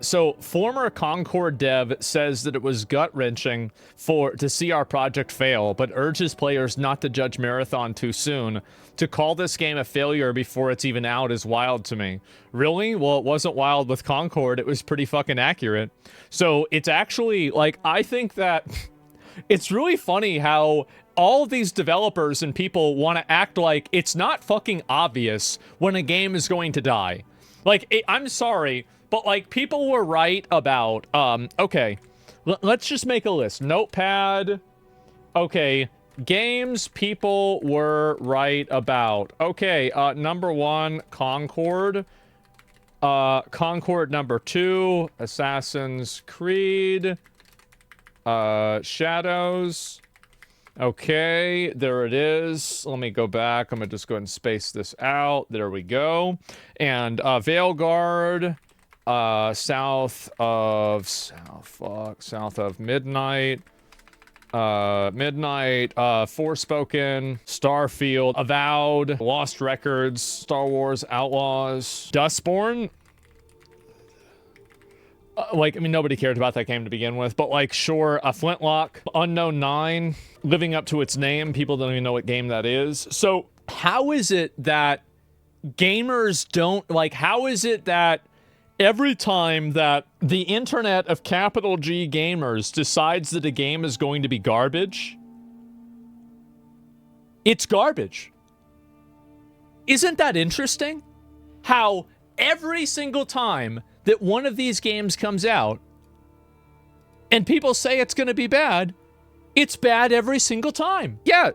So former Concord dev says that it was gut-wrenching to see our project fail, but urges players not to judge Marathon too soon. To call this game a failure before it's even out is wild to me. Really? Well, it wasn't wild with Concord. It was pretty fucking accurate. So it's actually, like, I think that it's really funny how all of these developers and people want to act like it's not fucking obvious when a game is going to die. Like, I'm sorry, but, like, people were right about, okay, let's just make a list. Notepad. Okay, games people were right about. Okay, number 1, Concord. Concord number 2, Assassin's Creed. Shadows. Okay, there it is. Let me go back. I'm gonna just go ahead and space this out. There we go. And Veilguard, south of Midnight. Forspoken, Starfield, Avowed, Lost Records, Star Wars Outlaws, Dustborn. Like, I mean, nobody cared about that game to begin with, but, like, sure, a Flintlock, Unknown 9, living up to its name. People don't even know what game that is. So how is it that gamers don't, like, how is it that every time that the internet of capital G gamers decides that a game is going to be garbage, it's garbage? Isn't that interesting? How every single time that one of these games comes out and people say it's going to be bad, it's bad every single time. Yeah.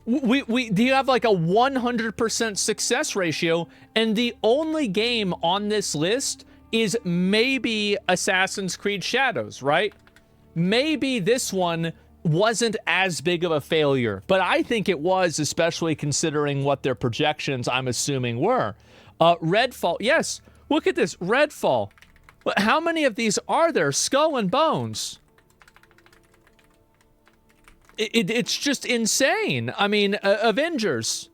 Do you have like a 100% success ratio, and the only game on this list is maybe Assassin's Creed Shadows, right? Maybe this one wasn't as big of a failure, but I think it was, especially considering what their projections, I'm assuming, were. Redfall, yes, look at this, Redfall. How many of these are there? Skull and Bones. It's just insane. I mean, Avengers.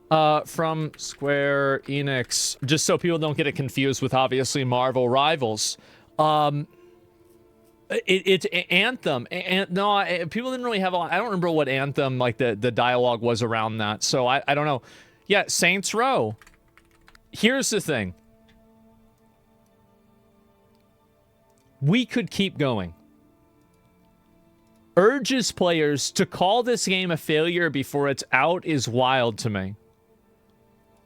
From Square Enix. Just so people don't get it confused with, obviously, Marvel Rivals. It's Anthem. No, people didn't really have a lot. I don't remember what Anthem, like, the dialogue was around that. So I don't know. Yeah, Saints Row. Here's the thing. We could keep going. Urges players to call this game a failure before it's out is wild to me.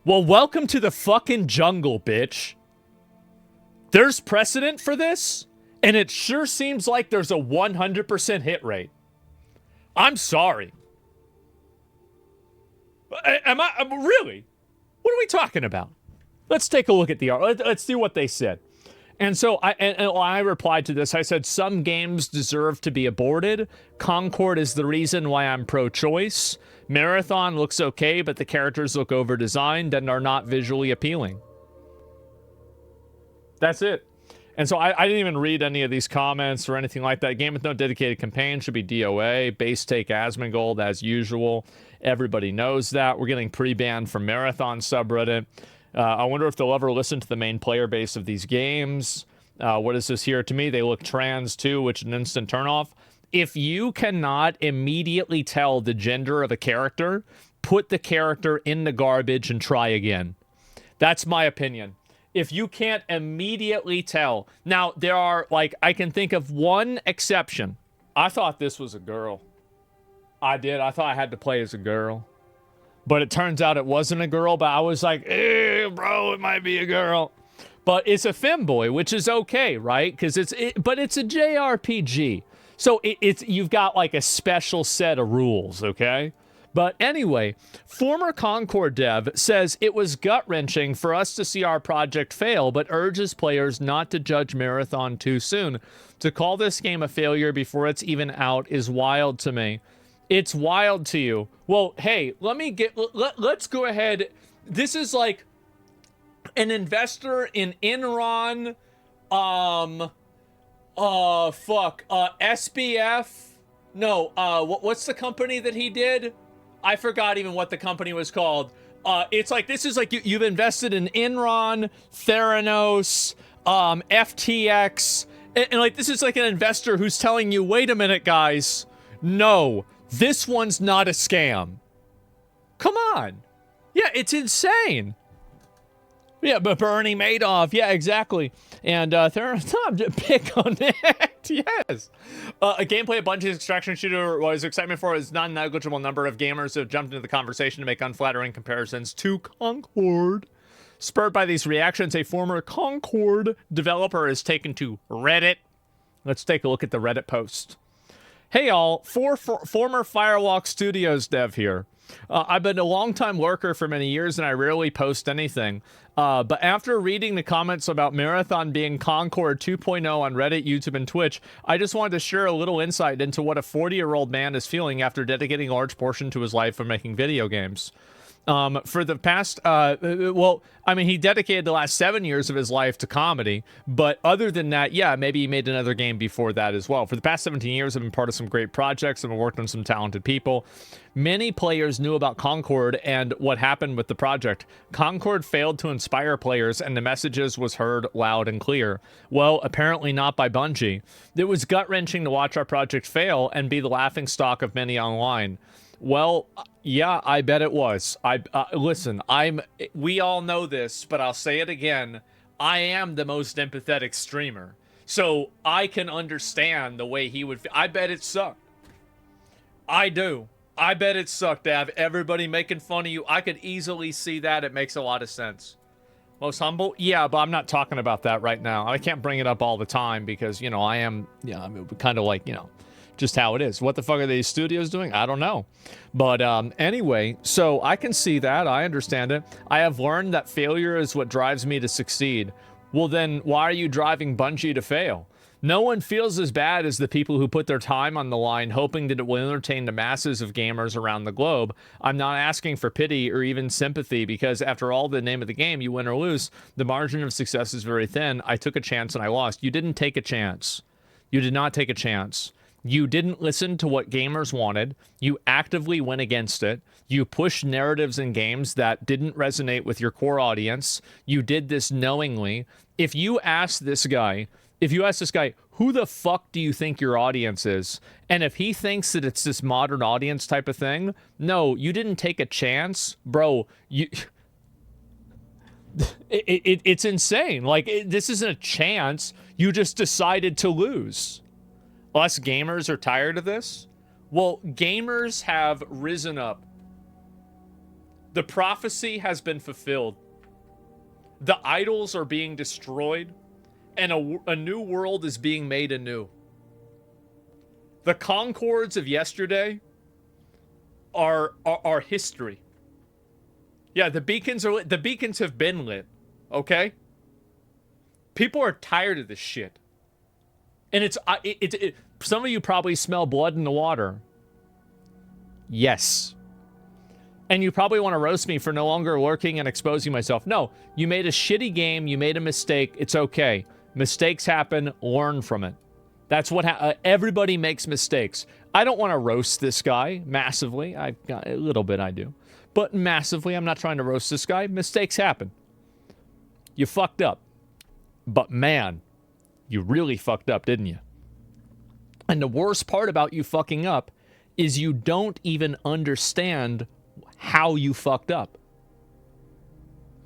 Well, welcome to the fucking jungle, bitch. There's precedent for this, and it sure seems like there's a 100% hit rate. I'm sorry. Really? What are we talking about? Let's take a look at the art. Let's see what they said. And so I replied to this. I said, some games deserve to be aborted. Concord is the reason why I'm pro-choice. Marathon looks okay, but the characters look over-designed and are not visually appealing. That's it. And so I didn't even read any of these comments or anything like that. Game with no dedicated campaign should be DOA. Base take Asmongold as usual. Everybody knows that. We're getting pre-banned from Marathon subreddit. I wonder if they'll ever listen to the main player base of these games. What is this here? To me, they look trans too, which is an instant turnoff. If you cannot immediately tell the gender of a character, put the character in the garbage and try again. That's my opinion. If you can't immediately tell. Now, there are, like, I can think of one exception. I thought this was a girl. I did. I thought I had to play as a girl. But it turns out it wasn't a girl, but I was like, bro, it might be a girl. But it's a femboy, which is okay, right? Because but it's a JRPG. So you've got like a special set of rules, okay? But anyway, former Concord dev says it was gut-wrenching for us to see our project fail, but urges players not to judge Marathon too soon. To call this game a failure before it's even out is wild to me. It's wild to you. Well, hey, let's go ahead. This is like an investor in Enron, SBF. No, what's the company that he did? I forgot even what the company was called. It's like, this is like you've invested in Enron, Theranos, FTX, and like, this is like an investor who's telling you, wait a minute, guys, no, this one's not a scam. Come on. Yeah, it's insane. Yeah, but Bernie Madoff. Yeah, exactly. And Theranos, pick on it. Yes. A gameplay of Bungie's extraction shooter was excitement for is non-negligible number of gamers who have jumped into the conversation to make unflattering comparisons to Concord. Spurred by these reactions, a former Concord developer is taken to Reddit. Let's take a look at the Reddit post. Hey all, former Firewalk Studios dev here. I've been a long-time lurker for many years and I rarely post anything. But after reading the comments about Marathon being Concord 2.0 on Reddit, YouTube, and Twitch, I just wanted to share a little insight into what a 40-year-old man is feeling after dedicating a large portion to his life for making video games. For the past, well, I mean, he dedicated the last 7 years of his life to comedy, but other than that, yeah, maybe he made another game before that as well. For the past 17 years, I've been part of some great projects, I've worked on some talented people. Many players knew about Concord and what happened with the project. Concord failed to inspire players, and the messages was heard loud and clear. Well, apparently not by Bungie. It was gut-wrenching to watch our project fail and be the laughingstock of many online. Well, yeah, I bet it was. Listen, we all know this, but I'll say it again. I am the most empathetic streamer. So I can understand the way he would feel. I bet it sucked. I do. I bet it sucked to have everybody making fun of you. I could easily see that. It makes a lot of sense. Most humble? Yeah, but I'm not talking about that right now. I can't bring it up all the time because, you know, I am, yeah, I'm kind of like, you know, just how it is. What the fuck are these studios doing? I don't know. But anyway, so I can see that. I understand it. I have learned that failure is what drives me to succeed. Well, then why are you driving Bungie to fail? No one feels as bad as the people who put their time on the line hoping that it will entertain the masses of gamers around the globe. I'm not asking for pity or even sympathy because after all, the name of the game, you win or lose, the margin of success is very thin. I took a chance and I lost. You didn't take a chance. You did not take a chance. You didn't listen to what gamers wanted. You actively went against it. You pushed narratives in games that didn't resonate with your core audience. You did this knowingly. If you ask this guy, who the fuck do you think your audience is? And if he thinks that it's this modern audience type of thing, no, you didn't take a chance. Bro, it's insane. Like, this isn't a chance. You just decided to lose. Us gamers are tired of this? Well, gamers have risen up. The prophecy has been fulfilled. The idols are being destroyed, and a new world is being made anew. The Concords of yesterday are history. Yeah, the beacons are lit. The beacons have been lit, okay? People are tired of this shit. And some of you probably smell blood in the water. Yes. And you probably want to roast me for no longer lurking and exposing myself. No, you made a shitty game. You made a mistake. It's okay. Mistakes happen. Learn from it. That's what everybody makes mistakes. I don't want to roast this guy massively. A little bit I do. But massively, I'm not trying to roast this guy. Mistakes happen. You fucked up. But man, you really fucked up, didn't you? And the worst part about you fucking up is you don't even understand how you fucked up.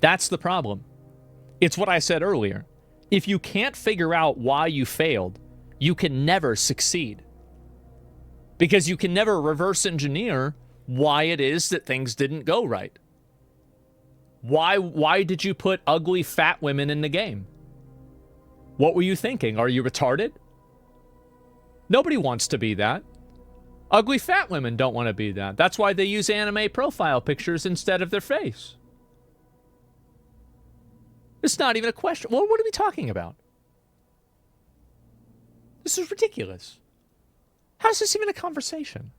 That's the problem. It's what I said earlier. If you can't figure out why you failed, you can never succeed. Because you can never reverse engineer why it is that things didn't go right. Why did you put ugly fat women in the game? What were you thinking? Are you retarded? Nobody wants to be that. Ugly fat women don't want to be that. That's why they use anime profile pictures instead of their face. It's not even a question. Well, what are we talking about? This is ridiculous. How is this even a conversation?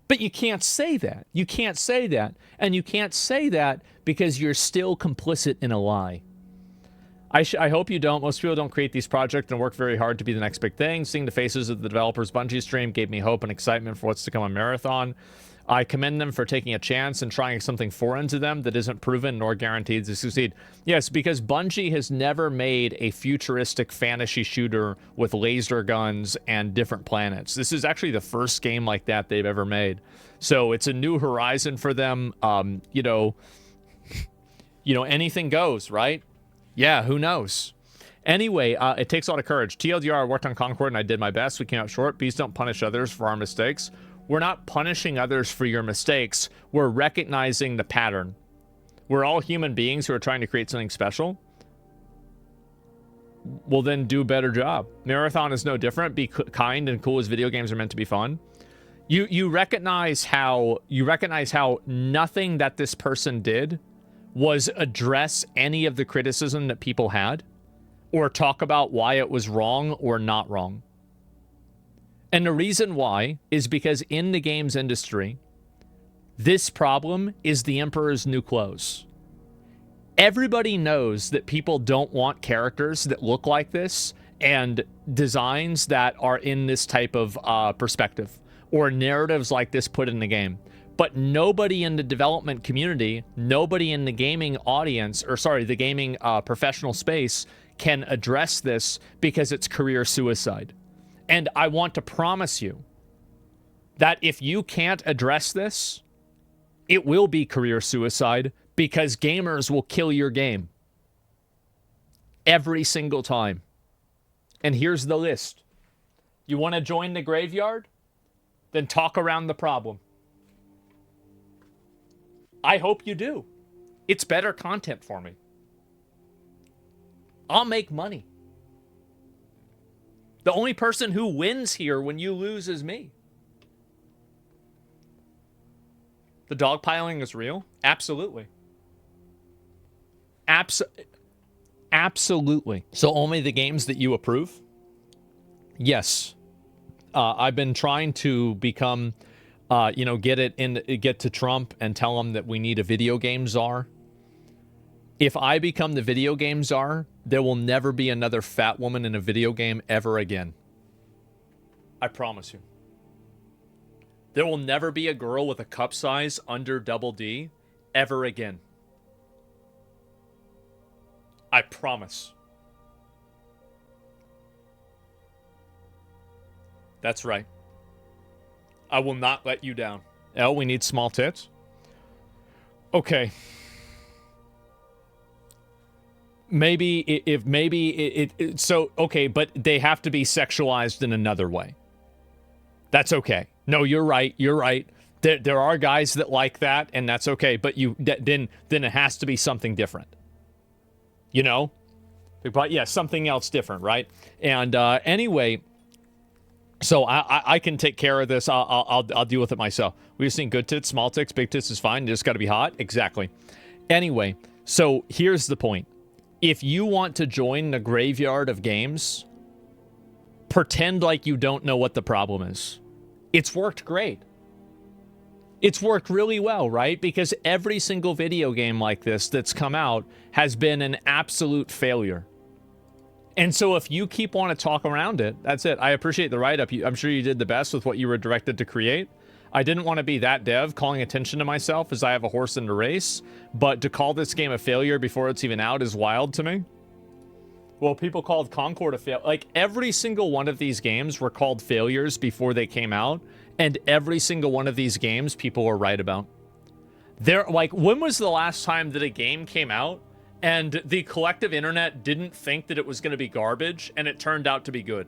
But you can't say that. You can't say that. And you can't say that because you're still complicit in a lie. I hope you don't. Most people don't create these projects and work very hard to be the next big thing. Seeing the faces of the developers Bungie stream gave me hope and excitement for what's to come on Marathon. I commend them for taking a chance and trying something foreign to them that isn't proven nor guaranteed to succeed. Yes, because Bungie has never made a futuristic fantasy shooter with laser guns and different planets. This is actually the first game like that they've ever made. So it's a new horizon for them. You know, anything goes, right? Yeah, who knows? Anyway, it takes a lot of courage. TLDR, I worked on Concord and I did my best. We came out short. Please don't punish others for our mistakes. We're not punishing others for your mistakes. We're recognizing the pattern. We're all human beings who are trying to create something special. Well, then do a better job. Marathon is no different. Be kind and cool as video games are meant to be fun. You recognize how nothing that this person did was address any of the criticism that people had or talk about why it was wrong or not wrong. And the reason why is because in the games industry, this problem is the emperor's new clothes. Everybody knows that people don't want characters that look like this and designs that are in this type of perspective or narratives like this put in the game. But nobody in the development community, nobody in the gaming audience, or sorry, the gaming professional space can address this because it's career suicide. And I want to promise you that if you can't address this, it will be career suicide because gamers will kill your game. Every single time. And here's the list. You want to join the graveyard? Then talk around the problem. I hope you do. It's better content for me. I'll make money. The only person who wins here when you lose is me. The dogpiling is real? Absolutely. Absolutely. So only the games that you approve? Yes. I've been trying to become, get to Trump and tell him that we need a video game czar. If I become the video game czar, there will never be another fat woman in a video game ever again. I promise you. There will never be a girl with a cup size under double D ever again. I promise. That's right. I will not let you down. Oh, we need small tits? Okay. Okay, but they have to be sexualized in another way. That's okay. No, you're right. There are guys that like that, and that's okay. But then it has to be something different. You know? But yeah, something else different, right? And anyway, so I can take care of this. I'll deal with it myself. We've seen good tits, small tits, big tits is fine. You just got to be hot. Exactly. Anyway, so here's the point. If you want to join the graveyard of games, pretend like you don't know what the problem is. It's worked great. It's worked really well, right? Because every single video game like this that's come out has been an absolute failure. And so if you keep wanting to talk around it, that's it. I appreciate the write-up. I'm sure you did the best with what you were directed to create. I didn't want to be that dev calling attention to myself as I have a horse in the race, but to call this game a failure before it's even out is wild to me. Well, people called Concord a failure. Like, every single one of these games were called failures before they came out, and every single one of these games people were right about. When was the last time that a game came out and the collective internet didn't think that it was going to be garbage and it turned out to be good?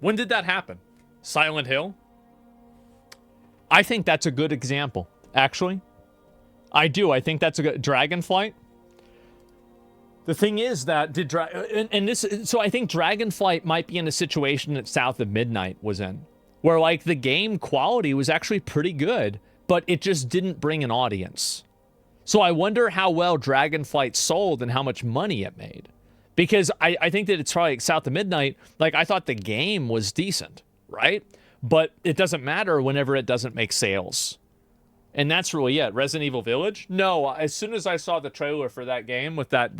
When did that happen? Silent Hill? I think that's a good example, actually. I do. I think that's a good... Dragonflight? The thing is that... So I think Dragonflight might be in a situation that South of Midnight was in, where, like, the game quality was actually pretty good, but it just didn't bring an audience. So I wonder how well Dragonflight sold and how much money it made. Because I think that it's probably like South of Midnight. Like, I thought the game was decent, right? But it doesn't matter whenever it doesn't make sales. And that's really it. Resident Evil Village? No, as soon as I saw the trailer for that game with that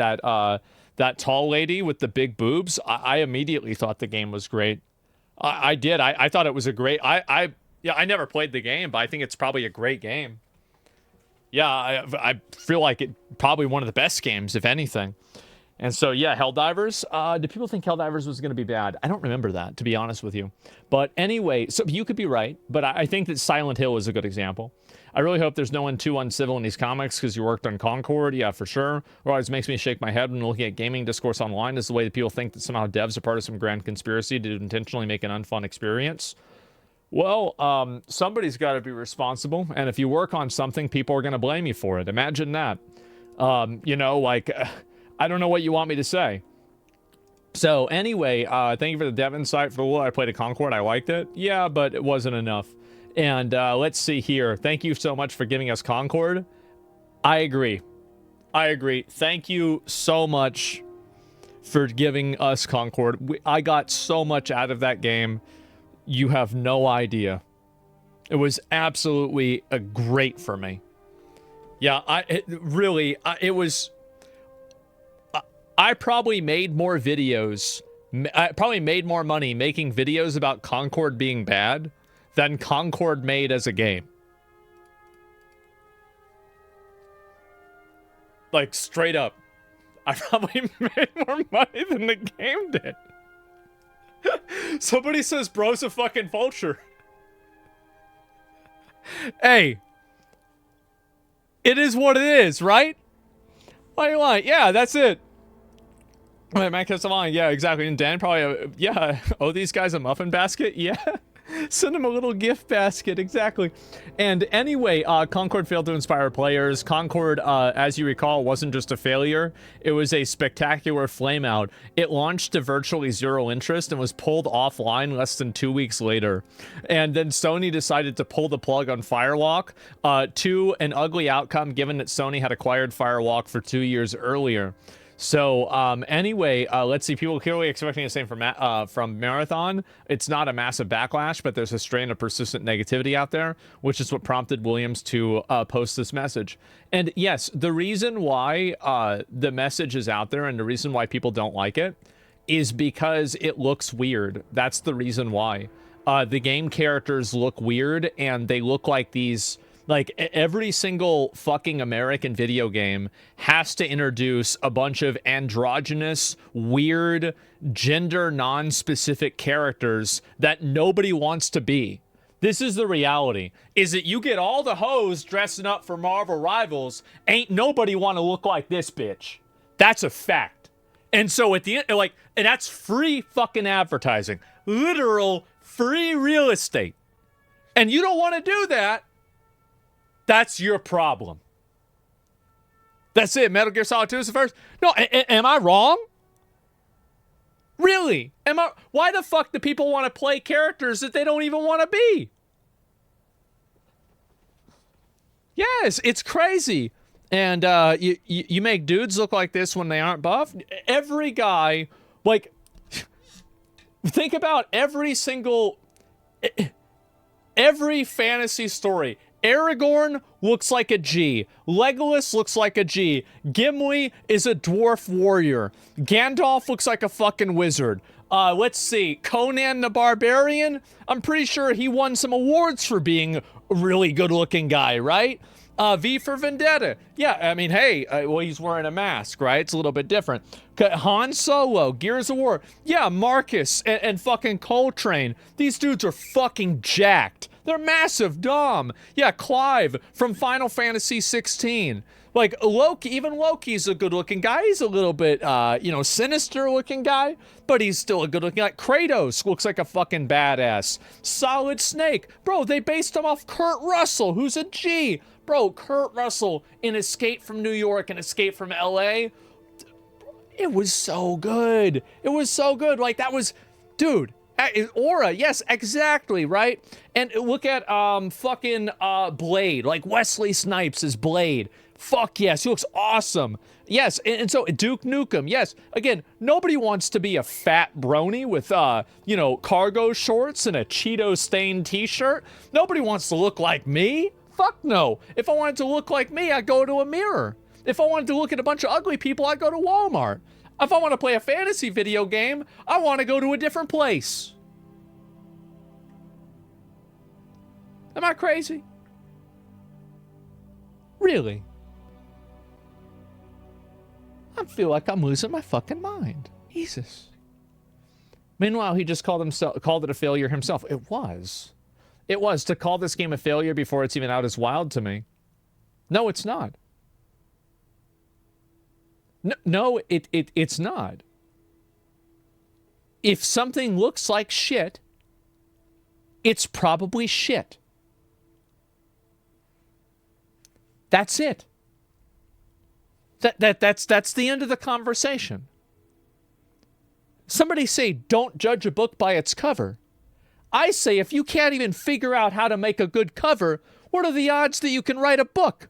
tall lady with the big boobs, I immediately thought the game was great. I did. I thought it was a great... Yeah, I never played the game, but I think it's probably a great game. Yeah, I feel like it probably one of the best games, if anything. And so, yeah, Helldivers. Did people think Helldivers was going to be bad? I don't remember that, to be honest with you. But anyway, so you could be right, but I think that Silent Hill is a good example. I really hope there's no one too uncivil in these comics because you worked on Concord. Yeah, for sure. Or always makes me shake my head when looking at gaming discourse online is the way that people think that somehow devs are part of some grand conspiracy to intentionally make an unfun experience. Well, somebody's got to be responsible. And if you work on something, people are going to blame you for it. Imagine that. You know, like... I don't know what you want me to say. So anyway, thank you for the dev insight. For the little I played at Concord, I liked it. Yeah, but it wasn't enough. And let's see here. Thank you so much for giving us Concord. I agree. Thank you so much for giving us Concord. I got so much out of that game. You have no idea. It was absolutely great for me. Yeah, it was... I probably made more videos. I probably made more money making videos about Concord being bad than Concord made as a game. Like, straight up. I probably made more money than the game did. Somebody says bro's a fucking vulture. Hey. It is what it is, right? Why are you lying? Yeah, that's it. Wait, Matt Castellani, yeah, exactly. And Dan probably, yeah, owe these guys a muffin basket? Yeah. Send him a little gift basket, exactly. And anyway, Concord failed to inspire players. Concord, as you recall, wasn't just a failure. It was a spectacular flameout. It launched to virtually zero interest and was pulled offline less than 2 weeks later. And then Sony decided to pull the plug on Firewalk to an ugly outcome given that Sony had acquired Firewalk for 2 years earlier. So, anyway, let's see. People clearly expecting the same from Marathon. It's not a massive backlash, but there's a strain of persistent negativity out there, which is what prompted Williams to post this message. And yes, the reason why the message is out there and the reason why people don't like it is because it looks weird. That's the reason why. The game characters look weird, and they look like these... Like, every single fucking American video game has to introduce a bunch of androgynous, weird, gender non-specific characters that nobody wants to be. This is the reality, is that you get all the hoes dressing up for Marvel Rivals, ain't nobody want to look like this bitch. That's a fact. And so at the end, like, and that's free fucking advertising. Literal free real estate. And you don't want to do that. That's your problem. That's it. Metal Gear Solid 2 is the first. No, am I wrong? Really? Why the fuck do people want to play characters that they don't even want to be? Yes, it's crazy. And you make dudes look like this when they aren't buff. Every guy, like, think about every fantasy story. Aragorn looks like a G. Legolas looks like a G. Gimli is a dwarf warrior. Gandalf looks like a fucking wizard. Let's see. Conan the Barbarian? I'm pretty sure he won some awards for being a really good-looking guy, right? V for Vendetta. Yeah, I mean, hey, well, he's wearing a mask, right? It's a little bit different. Han Solo, Gears of War. Yeah, Marcus and fucking Coltrane. These dudes are fucking jacked. They're massive, dumb. Yeah, Clive from Final Fantasy 16. Like, Loki, even Loki's a good-looking guy. He's a little bit, sinister-looking guy, but he's still a good-looking guy. Kratos looks like a fucking badass. Solid Snake. Bro, they based him off Kurt Russell, who's a G. Bro, Kurt Russell in Escape from New York and Escape from L.A., it was so good. It was so good. Like, that was... Dude... Aura, yes, exactly, right? And look at fucking Blade, like Wesley Snipes is Blade. Fuck yes, he looks awesome. Yes, and so Duke Nukem, yes. Again, nobody wants to be a fat brony with, cargo shorts and a Cheeto-stained t-shirt. Nobody wants to look like me. Fuck no. If I wanted to look like me, I'd go to a mirror. If I wanted to look at a bunch of ugly people, I'd go to Walmart. If I want to play a fantasy video game, I want to go to a different place. Am I crazy? Really? I feel like I'm losing my fucking mind. Jesus. Meanwhile, he just called it a failure himself. It was. It was. To call this game a failure before it's even out is wild to me. No, it's not. No, it's not. If something looks like shit, it's probably shit. That's it. That's the end of the conversation. Somebody say, don't judge a book by its cover. I say, if you can't even figure out how to make a good cover, what are the odds that you can write a book?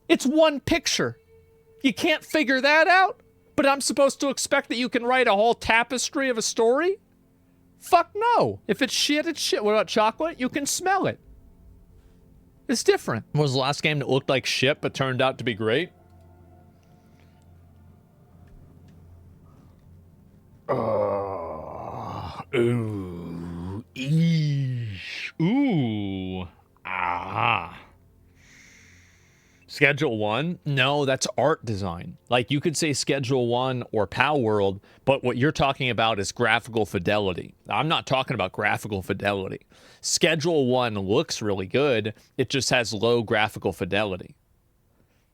It's one picture. You can't figure that out? But I'm supposed to expect that you can write a whole tapestry of a story? Fuck no. If it's shit, it's shit. What about chocolate? You can smell it. It's different. What was the last game that looked like shit but turned out to be great? Ooh. Eesh. Ooh. Ah. Schedule 1? No, that's art design. Like, you could say Schedule 1 or Pal World, but what you're talking about is graphical fidelity. I'm not talking about graphical fidelity. Schedule 1 looks really good. It just has low graphical fidelity.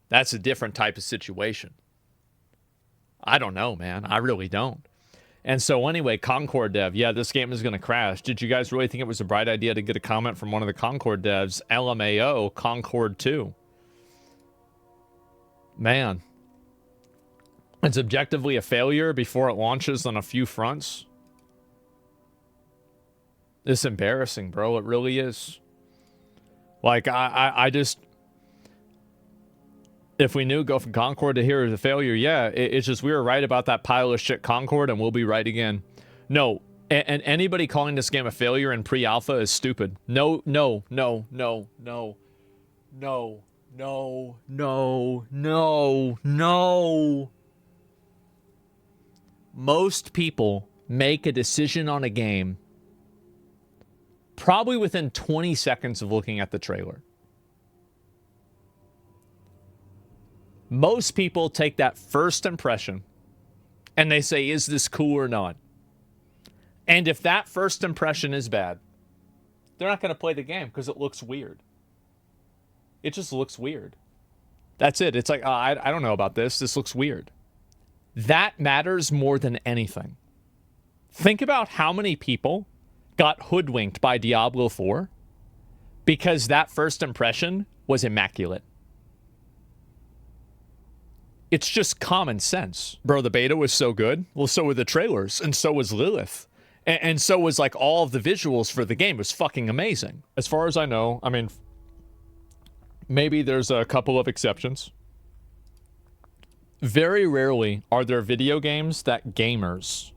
That's a different type of situation. I don't know, man. I really don't. And so anyway, Concord dev, yeah, this game is going to crash. Did you guys really think it was a bright idea to get a comment from one of the Concord devs? LMAO, Concord 2. Man. It's objectively a failure before it launches on a few fronts. It's embarrassing, bro. It really is. Like, I just... If we knew go from Concord to here is a failure, yeah, it's just we were right about that pile of shit Concord, and we'll be right again. No, and anybody calling this game a failure in pre-alpha is stupid. No. Most people make a decision on a game probably within 20 seconds of looking at the trailer. Most people take that first impression and they say, is this cool or not? And if that first impression is bad, they're not going to play the game because it looks weird. It just looks weird. That's it. It's like, I don't know about this. This looks weird. That matters more than anything. Think about how many people got hoodwinked by Diablo 4 because that first impression was immaculate. It's just common sense. Bro, the beta was so good. Well, so were the trailers, and so was Lilith. And so was, like, all of the visuals for the game. It was fucking amazing. As far as I know, I mean, maybe there's a couple of exceptions. Very rarely are there video games that gamers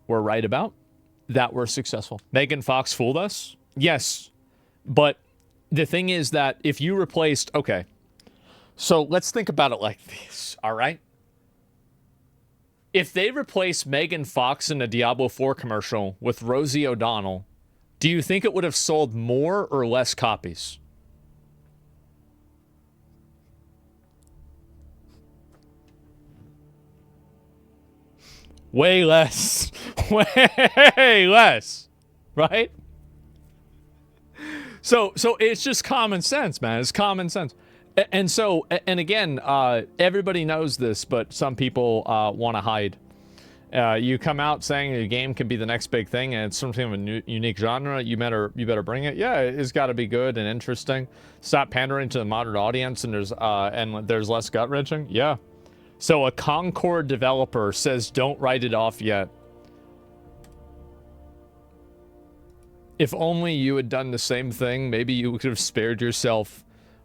were right about, that were successful. Megan Fox fooled us? Yes, but the thing is that if you replaced... Okay, so let's think about it like this, all right? If they replaced Megan Fox in a Diablo 4 commercial with Rosie O'Donnell, do you think it would have sold more or less copies? Way less. Way less. Right? So it's just common sense, man. It's common sense. And so, and again, everybody knows this, but some people want to hide. You come out saying a game can be the next big thing, and it's something of a unique genre. You better bring it. Yeah, it's got to be good and interesting. Stop pandering to the modern audience, and there's less gut wrenching. Yeah. So a Concord developer says, "Don't write it off yet." If only you had done the same thing, maybe you could have spared yourself.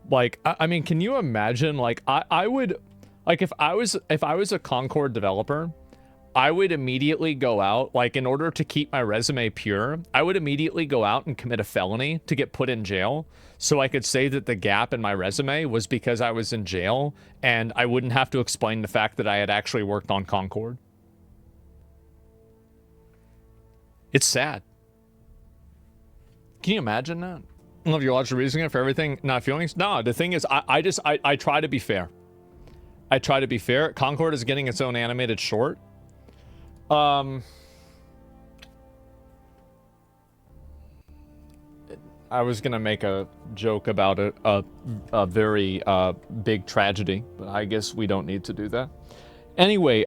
Like, I mean, can you imagine? Like, I would, like, if I was a Concord developer, I would immediately go out, like, in order to keep my resume pure, I would immediately go out and commit a felony to get put in jail, so I could say that the gap in my resume was because I was in jail, and I wouldn't have to explain the fact that I had actually worked on Concord. It's sad. Can you imagine that? I love your logical reasoning for everything, not feelings. No, the thing is, I try to be fair. I try to be fair. Concord is getting its own animated short. I was gonna make a joke about a very big tragedy, but I guess we don't need to do that. Anyway,